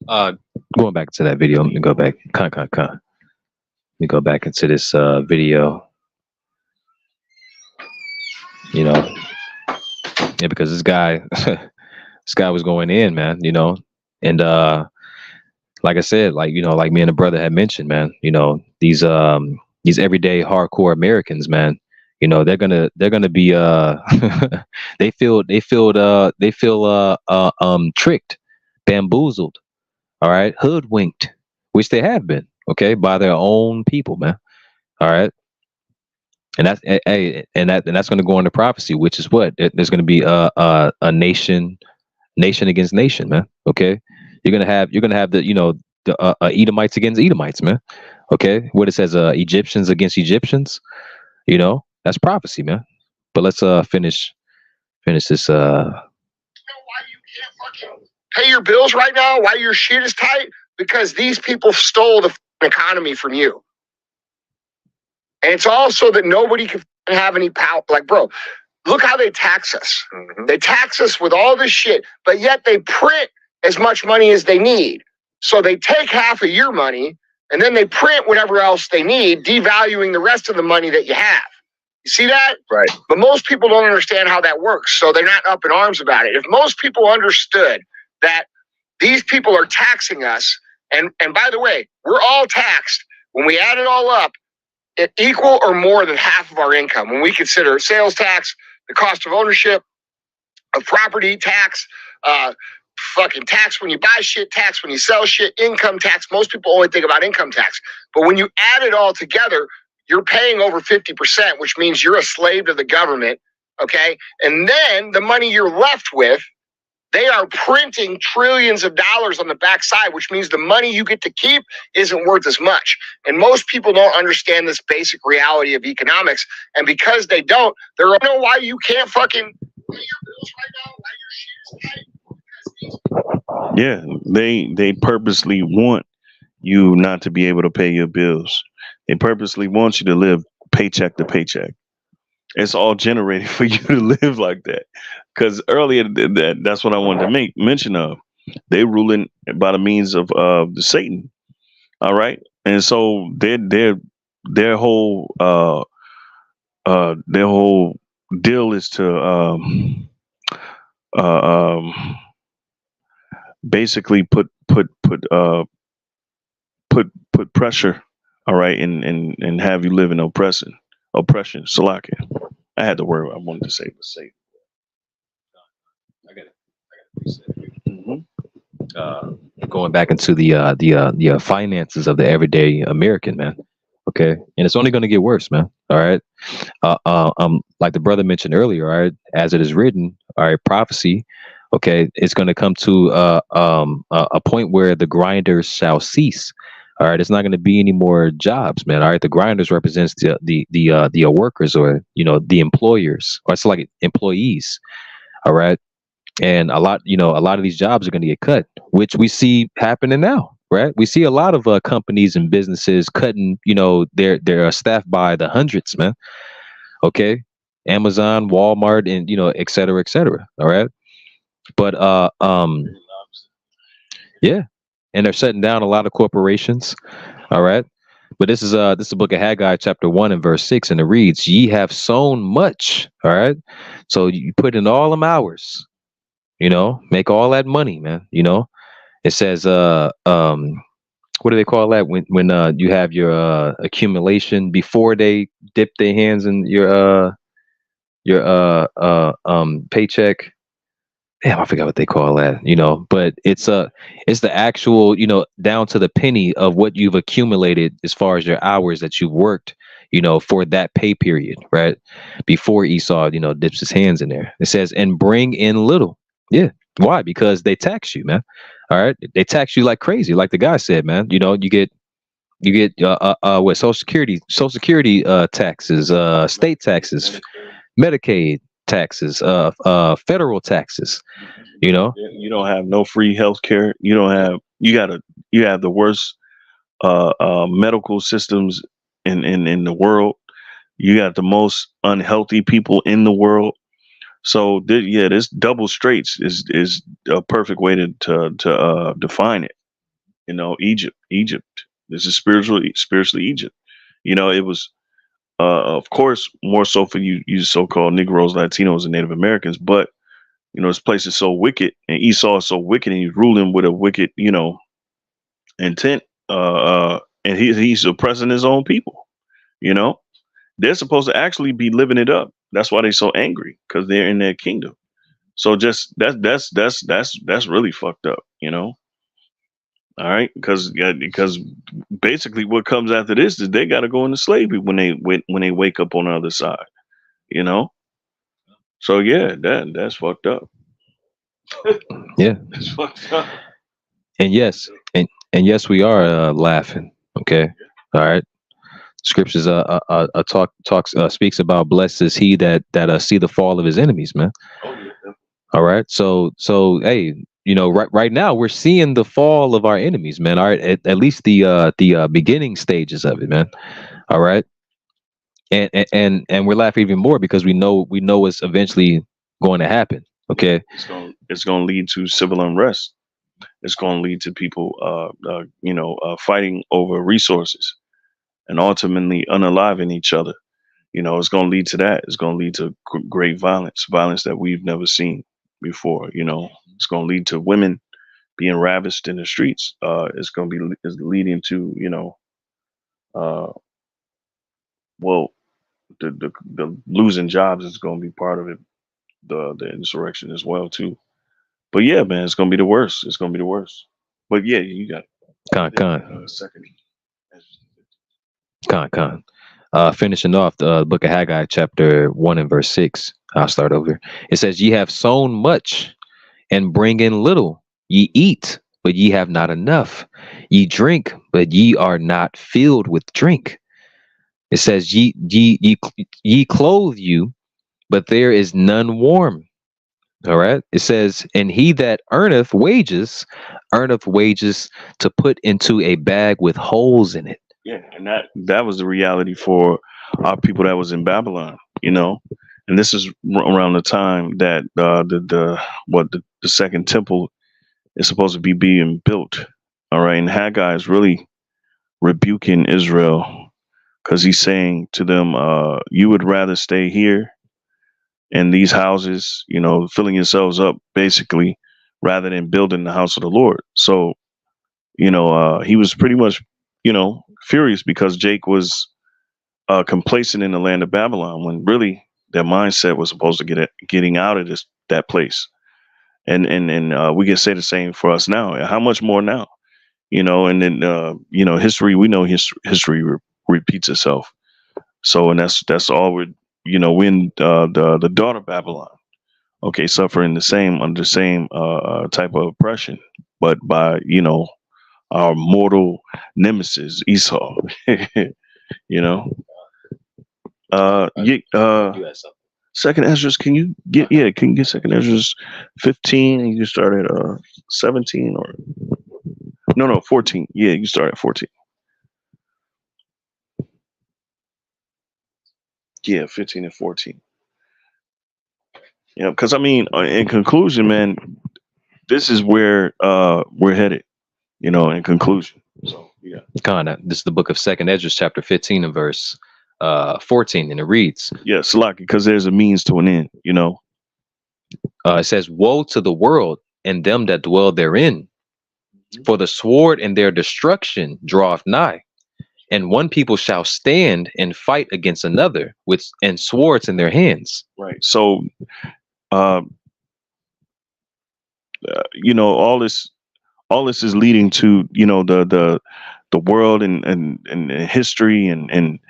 Uh, Going back to that video, let me go back. Let me go back into this video. Yeah, because this guy, this guy was going in, man. And like I said, like me and the brother had mentioned, man. These everyday hardcore Americans, man. They're gonna be they feel tricked, bamboozled, all right, hoodwinked, which they have been, okay, by their own people, man. All right. And that's going to go into prophecy, which is what there's going to be a nation against nation, man. Okay, you're gonna have the Edomites against Edomites, man. Okay, what it says, Egyptians against Egyptians. That's prophecy, man. But let's finish this. Why you can't fucking pay your bills right now? Why your shit is tight? Because these people stole the economy from you. And it's also that nobody can have any power. Like, bro, look how they tax us. Mm-hmm. They tax us with all this shit, but yet they print as much money as they need. So they take half of your money and then they print whatever else they need, devaluing the rest of the money that you have. You see that? Right. But most people don't understand how that works, so they're not up in arms about it. If most people understood that these people are taxing us, and by the way, we're all taxed, when we add it all up, it equal or more than half of our income. When we consider sales tax, the cost of ownership, of property tax, fucking tax when you buy shit, tax when you sell shit, income tax. Most people only think about income tax. But when you add it all together, you're paying over 50%, which means you're a slave to the government, okay? And then the money you're left with, they are printing trillions of dollars on the backside, which means the money you get to keep isn't worth as much. And most people don't understand this basic reality of economics. And because they don't, they're like, know why you can't fucking pay your bills right now? Why your shit is tight? Yeah, they purposely want you not to be able to pay your bills. They purposely want you to live paycheck to paycheck. It's all generated for you to live like that. Because earlier, that's what I wanted to make mention of. They ruling by the means of the Satan. All right, and so their whole deal is to basically put pressure All right, and have you live in oppression. Salakia. I had the word I wanted to say, but say. I got it. Hmm. Going back into the finances of the everyday American, man. Okay, and it's only going to get worse, man. All right. Like the brother mentioned earlier, all right, as it is written, all right, prophecy. Okay, it's going to come to a point where the grinders shall cease. All right, it's not going to be any more jobs, man. All right, the grinders represents the workers, or the employers, or it's like employees. All right, and a lot of these jobs are going to get cut, which we see happening now, right? We see a lot of companies and businesses cutting their staff by the hundreds, man. Okay, Amazon, Walmart, and et cetera, et cetera. All right, but yeah, and they're shutting down a lot of corporations. All right, but this is the book of Haggai, chapter 1 and verse 6, and it reads, "Ye have sown much." All right, so you put in all them hours, make all that money, man. It says what do they call that when you have your accumulation before they dip their hands in your paycheck. Damn, I forgot what they call that, but it's the actual, down to the penny of what you've accumulated as far as your hours that you've worked, for that pay period, right? Before Esau, dips his hands in there. It says, and bring in little. Yeah. Why? Because they tax you, man. All right. They tax you like crazy. Like the guy said, man, you get what social security taxes, state taxes, Medicaid taxes, federal taxes, You don't have no free health care. You have the worst medical systems in the world. You got the most unhealthy people in the world. So this double straights is a perfect way to define it. Egypt. This is spiritually Egypt. It was of course more so for you so-called Negroes, Latinos, and Native Americans, but this place is so wicked, and Esau is so wicked, and he's ruling with a wicked, intent. And he's oppressing his own people. You know, they're supposed to actually be living it up. That's why they're so angry, because they're in their kingdom. So just that's really fucked up. All right, because basically what comes after this is they got to go into slavery when they wake up on the other side. You know, so yeah, that's fucked up. Yeah. That's fucked up. And yes, and yes, we are laughing. Okay. All right. Scriptures talks speaks about blessed is he that see the fall of his enemies, man. Oh, yeah. All right. So hey, right now we're seeing the fall of our enemies, man. All right, at least the beginning stages of it, man. All right. And we're laughing even more because we know what's eventually going to happen. Okay. It's going to lead to civil unrest. It's going to lead to people fighting over resources and ultimately unaliving each other. It's going to lead to that. It's going to lead to great violence that we've never seen before. It's going to lead to women being ravished in the streets. It's going to be is leading to uh, well, the losing jobs is going to be part of it. The insurrection as well too. But yeah, man, it's going to be the worst. It's going to be the worst. But yeah, you got Con. second. Con. Finishing off the book of Haggai, chapter 1 and verse 6. I'll start over. It says, "Ye have sown much and bring in little. Ye eat, but ye have not enough. Ye drink, but ye are not filled with drink." It says, ye clothe you, but there is none warm. All right. It says, "And he that earneth wages to put into a bag with holes in it." Yeah, and that was the reality for our people that was in Babylon. And this is around the time that the second temple is supposed to be being built. All right, and Haggai is really rebuking Israel because he's saying to them, "You would rather stay here in these houses, filling yourselves up, basically, rather than building the house of the Lord." So, he was pretty much, furious because Jake was complacent in the land of Babylon when really their mindset was supposed to getting out of that place. And we can say the same for us now. How much more now? And then history. We know history repeats itself. So, and that's all we're when the daughter of Babylon, okay, suffering under the same type of oppression, but by our mortal nemesis Esau. you know. Yeah. Second Ezra's, can you get Second Ezra's 15 and you start at 17 or no 14. Yeah, you start at 14. Yeah, 15 and 14. Yeah, because I mean, in conclusion, man, this is where we're headed, in conclusion. So yeah. Kinda. This is the book of Second Ezra, chapter 15 and verse 14, and it reads, Yes, like because there's a means to an end, it says, "Woe to the world and them that dwell therein, for the sword and their destruction draweth nigh, and one people shall stand and fight against another with and swords in their hands." Right. So all this is leading to the world and history and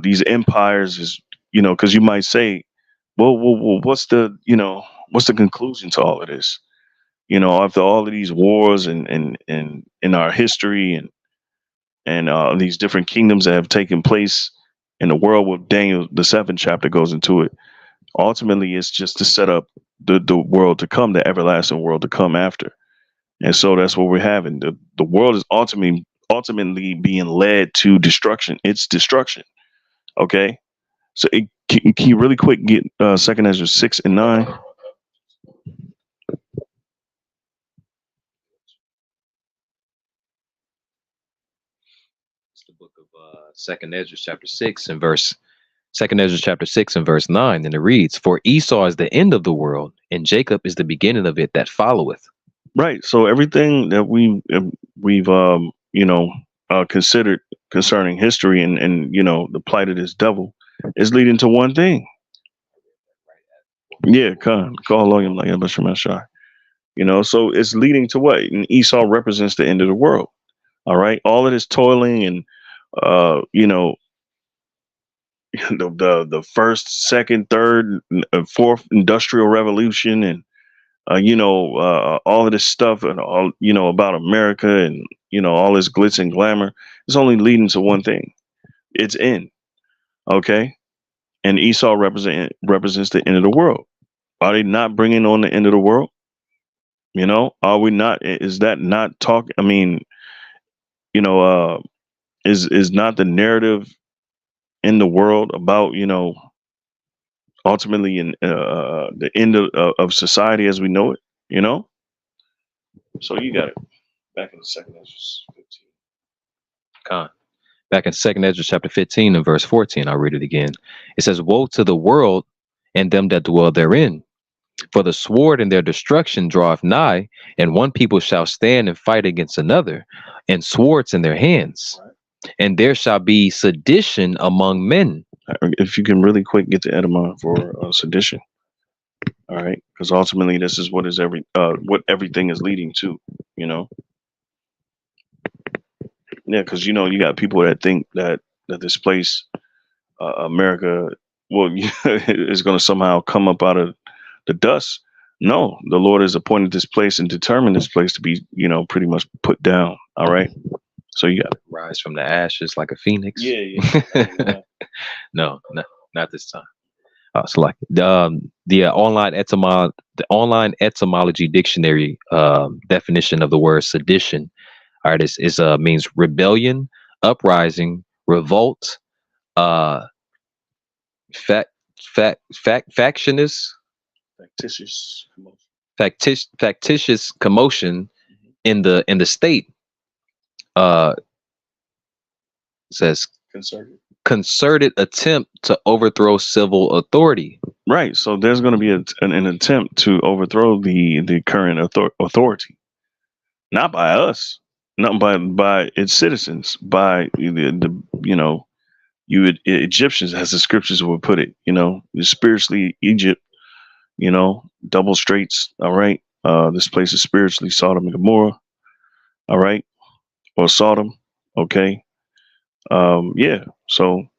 these empires is because you might say, well, what's the conclusion to all of this? After all of these wars and in our history and these different kingdoms that have taken place in the world, with Daniel, the 7th chapter goes into it. Ultimately, it's just to set up the world to come, the everlasting world to come after. And so that's what we're having. The world is ultimately being led to destruction. It's destruction. Okay. So can you really quick get 2nd Ezra 6 and 9? It's the book of Second Ezra chapter 6 and verse 9, and it reads, "For Esau is the end of the world, and Jacob is the beginning of it that followeth." Right. So everything that we've considered concerning history and the plight of this devil is leading to one thing. Yeah, call him like Abashar. So it's leading to what? And Esau represents the end of the world. All right. All of this toiling and the first, second, third, fourth industrial revolution and all of this stuff and all about America and all this glitz and glamour is only leading to one thing. It's end. Okay. And Esau represents the end of the world. Are they not bringing on the end of the world? Are we not? Is that not talk? I mean, is not the narrative in the world about ultimately in the end of society as we know it? So you got it back in the 2nd Ezra 15. Con. Back in 2nd Ezra chapter 15 and verse 14, I'll read it again. It says, "Woe to the world and them that dwell therein, for the sword and their destruction draweth nigh, and one people shall stand and fight against another, and swords in their hands. And there shall be sedition among men." If you can really quick get the etymology for sedition. All right, because ultimately this is what everything is leading to. Yeah, because you got people that think that this place, America, is going to somehow come up out of the dust. No, the Lord has appointed this place and determined this place to be, pretty much put down. All right. So you got to rise from the ashes like a phoenix. Yeah. No, not this time. So like the online etymology dictionary definition of the word sedition. All right, is means rebellion, uprising, revolt, factious commotion in the state. Says concerted attempt to overthrow civil authority. Right. So there's going to be an attempt to overthrow the current authority, not by us. not by its citizens, by the Egyptians, as the scriptures would put it. Spiritually Egypt. Double straights. All right. This place is spiritually Sodom and Gomorrah. All right, or Sodom. Okay. Yeah. So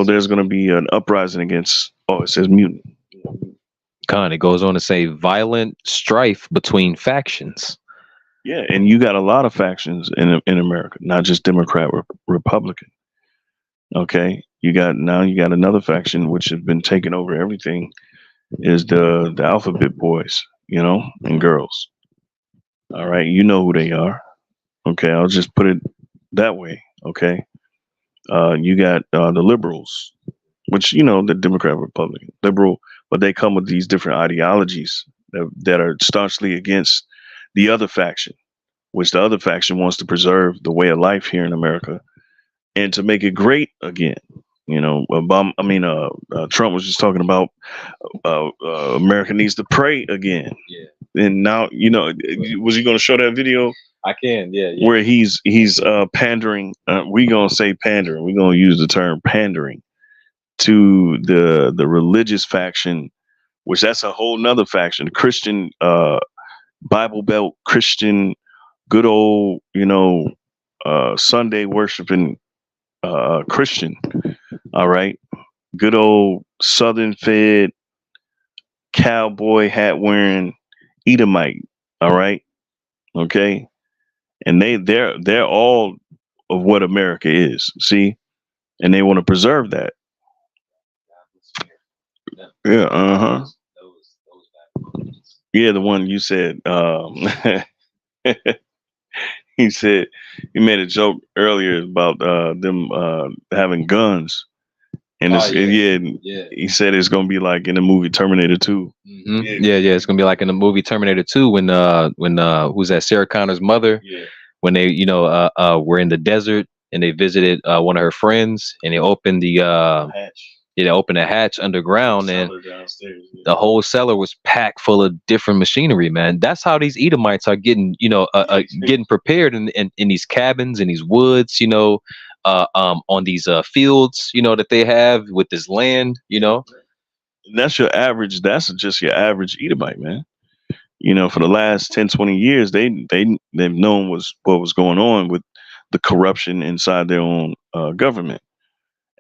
there's going to be an uprising against. Oh, it says mutant. Con, it goes on to say violent strife between factions. Yeah, and you got a lot of factions in America, not just Democrat, Republican. Okay, you got another faction which has been taking over everything. Is the alphabet boys, and girls. All right, you know who they are. Okay, I'll just put it that way. Okay, you got the liberals, which the Democrat, Republican, liberal, but they come with these different ideologies that are staunchly against the other faction, which the other faction wants to preserve the way of life here in America and to make it great again. Trump was just talking about America needs to pray again. Yeah. And now, was he going to show that video? I can, yeah. Where he's pandering. We gonna say pandering. We gonna use the term pandering to the religious faction, which that's a whole nother faction. Christian, Bible Belt Christian, good old, Sunday worshiping Christian. All right, good old Southern fed cowboy hat wearing Edomite. All right, okay. And they're all of what America is, see, and they want to preserve that. Yeah, yeah, the one you said. He said he made a joke earlier about them having guns, and he said it's gonna be like in the movie Terminator 2. Mm-hmm. Yeah, it's gonna be like in the movie Terminator 2 when who's that, Sarah Connor's mother? Yeah. When they were in the desert and they visited one of her friends and they opened the Hatch. they opened a hatch underground and Downstairs, yeah. the whole cellar was packed full of different machinery, man. That's how these Edomites are getting getting prepared in these cabins in these woods, on these fields, that they have with this land, That's your average. That's just your average Edomite, man. For the last 10, 20 years, they've known what was going on with the corruption inside their own government,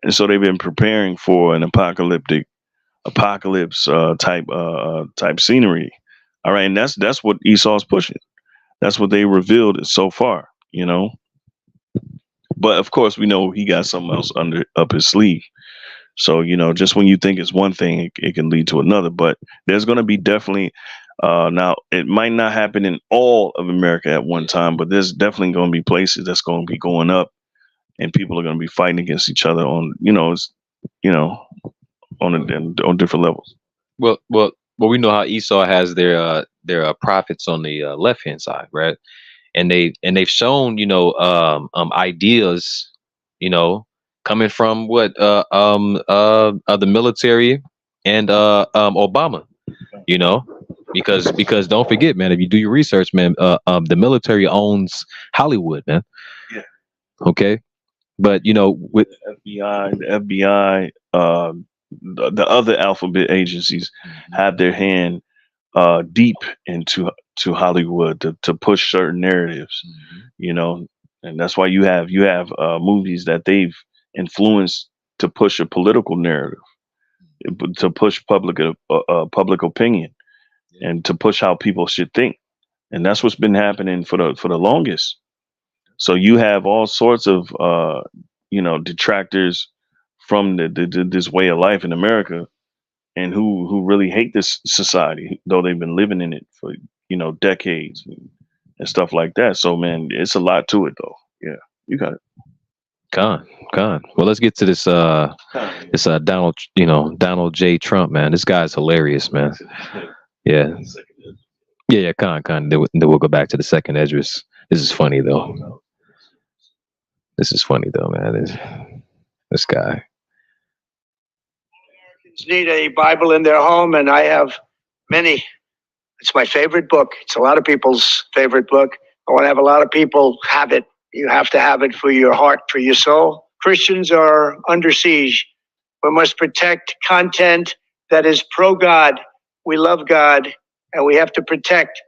and so they've been preparing for an apocalypse type scenery. All right, and that's what Esau's pushing. That's what they revealed so far, But of course, we know he got something else up his sleeve. So just when you think it's one thing, it can lead to another. But there's going to be definitely. Now, it might not happen in all of America at one time, but there's definitely going to be places that's going to be going up, and people are going to be fighting against each other on, on different levels. Well, we know how Esau has their prophets on the left hand side, right? And they've shown ideas, coming from what the military and Obama, because don't forget, man, if you do your research, man, the military owns Hollywood, man. Yeah. Okay. But with the FBI, the other alphabet agencies have their hand deep into Hollywood to push certain narratives, and that's why you have movies that they've influenced to push a political narrative, to push public opinion, and to push how people should think, and that's what's been happening for the longest. So you have all sorts of detractors from this way of life in America, and who really hate this society, though they've been living in it for decades and stuff like that. So man, it's a lot to it, though. Yeah, you got it. Con. Well, let's get to this Donald J. Trump, man. This guy's hilarious, man. Yeah. Con. Then we'll go back to the second Esdras. This is funny though. Man. This guy. Need a Bible in their home, and I have many. It's my favorite book. It's a lot of people's favorite book. I want to have a lot of people have it. You have to have it for your heart, for your soul. Christians are under siege. We must protect content that is pro-God. We love God, and we have to protect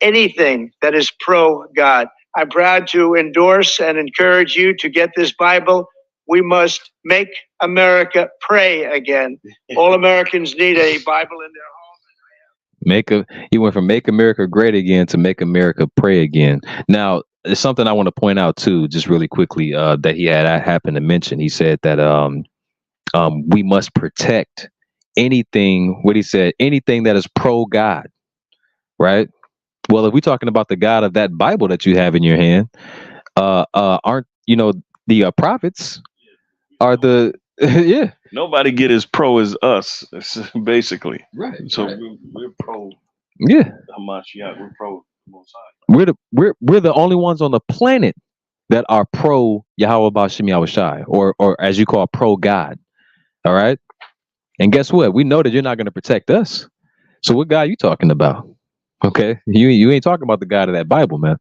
anything that is pro-God. I'm proud to endorse and encourage you to get this Bible. We must make America pray again. All Americans need a Bible in their home. He went from make America great again to make America pray again. Now, it's something I want to point out too, just really quickly, that I happened to mention. He said that we must protect anything. What he said, anything that is pro God, right? Well, if we're talking about the God of that Bible that you have in your hand, aren't the prophets are the yeah. Nobody get as pro as us, basically. Right. So right. we're pro Yeah. Hamashiach. We're pro Most High. We're the only ones on the planet that are pro Yahweh Bashim Yahushai, or as you call pro God. All right. And guess what? We know that you're not going to protect us. So what God you talking about? Okay, you ain't talking about the God of that Bible, man.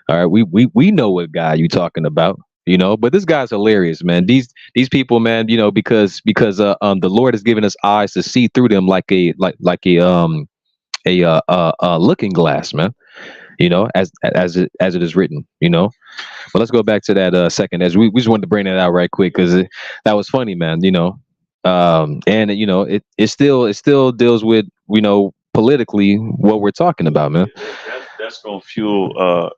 All right, we know what God you talking about, But this guy's hilarious, man. These people, man, because the Lord has given us eyes to see through them like a looking glass, man. As it is written, But let's go back to that second. As we just wanted to bring that out right quick because that was funny, man. And it still deals with politically what we're talking about, man. That's gonna fuel.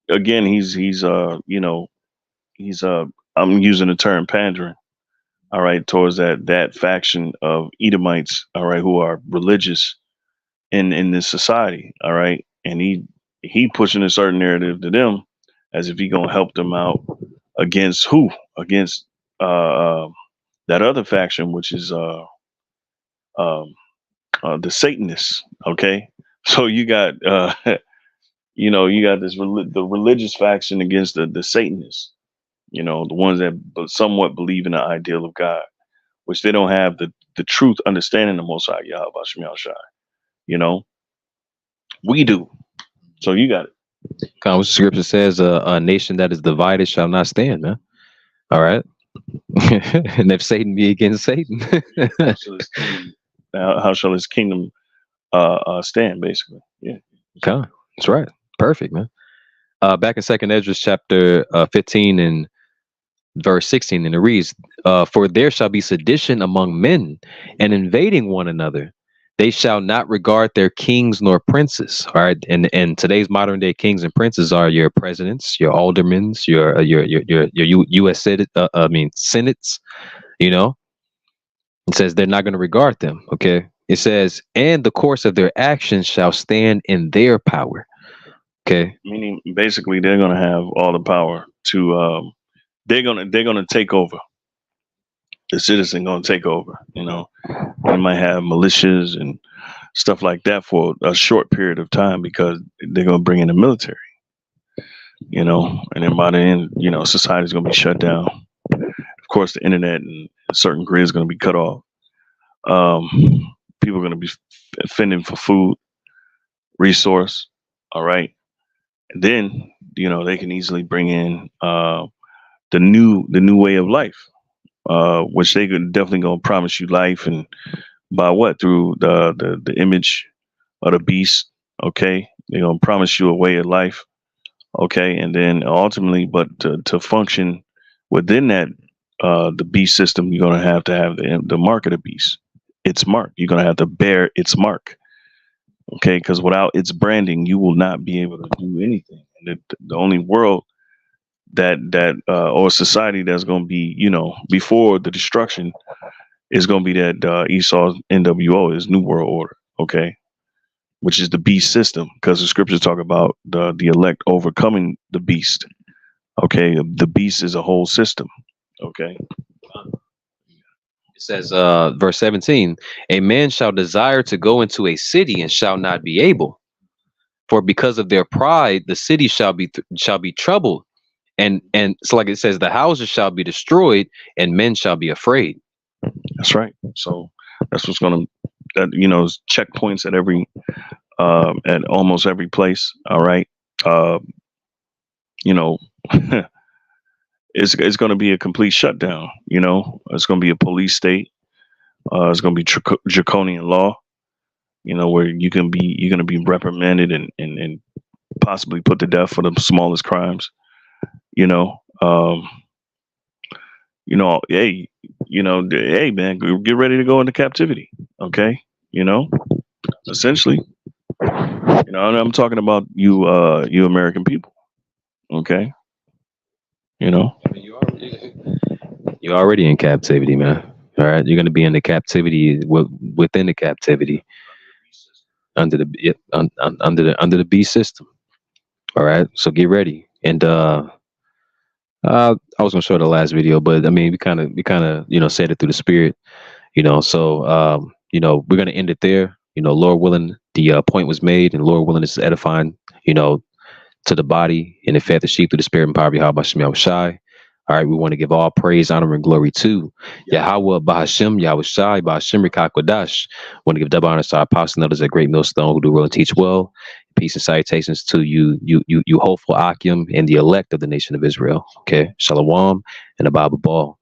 Again, he's I'm using the term pandering. All right, towards that faction of Edomites. All right, who are religious in this society. All right, and he pushing a certain narrative to them as if he gonna help them out against who? Against that other faction, which is the Satanists. Okay, so you got you got the religious faction against the Satanists. The ones that somewhat believe in the ideal of God, which they don't have the truth understanding of Most High Yahweh Bashim Yahushai. We do. So you got it. Kind of what scripture says, a nation that is divided shall not stand, man. All right. And if Satan be against Satan, how shall his kingdom stand, basically? Yeah. Okay. That's right. Perfect, man. Back in Second Esdras chapter 15 and verse 16, and it reads, for there shall be sedition among men and invading one another. They shall not regard their kings nor princes. All right, and today's modern day kings and princes are your presidents, your aldermen, your U.S. senates. It says they're not going to regard them. Okay, it says, and the course of their actions shall stand in their power. Okay, meaning basically they're going to have all the power to. They're gonna take over. The citizen gonna take over. They might have militias and stuff like that for a short period of time because they're gonna bring in the military. And then by the end, society's gonna be shut down. Of course, the internet and certain grids gonna be cut off. People are gonna be fending for food, resource. All right, and then they can easily bring in the new way of life, which they could definitely gonna promise you life, and by what? Through the image of the beast. Okay, they're gonna promise you a way of life. Okay, and then ultimately, but to function within that the beast system, you're gonna have to have the mark of the beast, its mark. You're gonna have to bear its mark. Okay, because without its branding, you will not be able to do anything. And the only world that or society that's going to be before the destruction is going to be that Esau's NWO, his New World Order, okay, which is the beast system, because the scriptures talk about the elect overcoming the beast. Okay, the beast is a whole system. Okay, it says verse 17, a man shall desire to go into a city and shall not be able, for because of their pride the city shall be troubled. And so, like it says, the houses shall be destroyed, and men shall be afraid. That's right. So that's what's going to, checkpoints at at almost every place. All right. you know, it's going to be a complete shutdown. You know, it's going to be a police state. It's going to be draconian law. You know, where you're going to be reprimanded and possibly put to death for the smallest crimes. You know, hey, hey, man, get ready to go into captivity. Okay, you know, essentially, and I'm talking about you, you American people. Okay, you know, I mean, you're already in captivity, man. All right, you're going to be in the captivity within the captivity under the under the beast system. All right, so get ready. And I was gonna show the last video, but I mean, we kind of said it through the spirit, So we're gonna end it there. Lord willing, the point was made, and Lord willing, it's edifying. You know, to the body, and it fed the sheep through the spirit and power of Yahweh Shem Shai. All right, we want to give all praise, honor, and glory to Yahweh Bahashem, Yahweh Shai, Bahashem Rikakwadash. Want to give double honor to our apostles and others at Great Millstone who do well and teach well. Peace and salutations to you hopeful Akim and the elect of the nation of Israel. Okay, Shalom and a Bible ball.